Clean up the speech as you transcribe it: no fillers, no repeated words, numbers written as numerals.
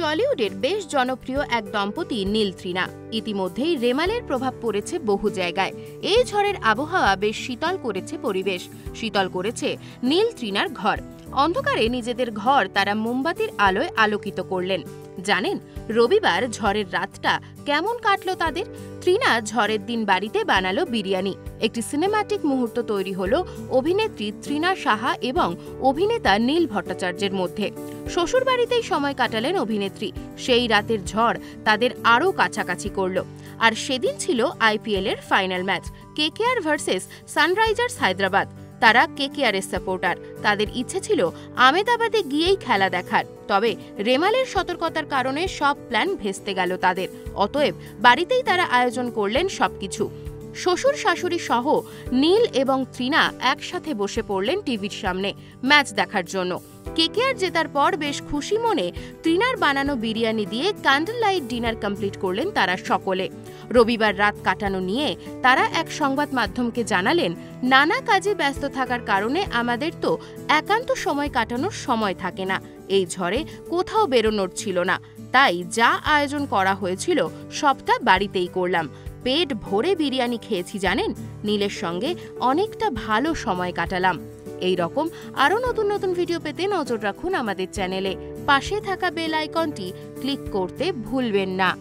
টলিউডের বেশ জনপ্রিয় এক দম্পতি নীল তৃণা। ইতিমধ্যেই রেমালের প্রভাব পড়েছে বহু জায়গায়। এই ঝড়ের আবহাওয়া বেশ শীতল করেছে পরিবেশ, শীতল করেছে নীল তৃণার ঘর। অন্ধকারে নিজেদের ঘর তারা মোমবাতির আলোয় আলোকিত করলেন। জানেন রবিবার ঝড়ের রাতটা কেমন কাটলো তাদের? তৃণা ঝড়ের দিন বাড়িতে বানালো বিরিয়ানি। একটি সিনেম্যাটিক মুহূর্ত তৈরি হলো অভিনেত্রী তৃণা সাহা এবং অভিনেতা নীল ভট্টাচার্যের মধ্যে। শ্বশুর বাড়িতেই সময় কাটালেন অভিনেত্রী। সেই রাতের ঝড় তাদের আরও কাছাকাছি করলো। আর সেদিন ছিল IPL এর final match, KKR versus Sunrisers Hyderabad. তারা KKR-এর সাপোর্টার। তাদের ইচ্ছে ছিল আহমেদাবাদে গিয়েই খেলা দেখার। তবে রেমালের সতর্কতার কারণে সব প্ল্যান ভেস্তে গেল তাদের। অতএব বাড়িতেই তারা আয়োজন করলেন সবকিছু। শ্বশুর শাশুড়ি সহ নীল এবং তৃণা একসাথে বসে পড়লেন টিভির সামনে ম্যাচ দেখার জন্য। KKR জেতার পর বেশ খুশি মনে তৃণার বানানো বিরিয়ানি দিয়ে ক্যান্ডেল লাইট ডিনার কমপ্লিট করলেন তারা সকলে। রবিবার রাত কাটানো নিয়ে তারা এক সংবাদ মাধ্যমকে জানালেন, নানা কাজে ব্যস্ত থাকার কারণে আমাদের তো একান্ত সময় কাটানোর সময় থাকে না। এই ঝড়ে কোথাও বেরোনোর ছিল না, তাই যা আয়োজন করা হয়েছিল সবটা বাড়িতেই করলাম। পেট ভরে বিরিয়ানি খেয়েছি জানেন, নীলের সঙ্গে অনেকটা ভালো সময় কাটালাম। এই রকম আরও নতুন নতুন ভিডিও পেতে নজর রাখুন আমাদের চ্যানেলে। পাশে থাকা বেল আইকনটি ক্লিক করতে ভুলবেন না।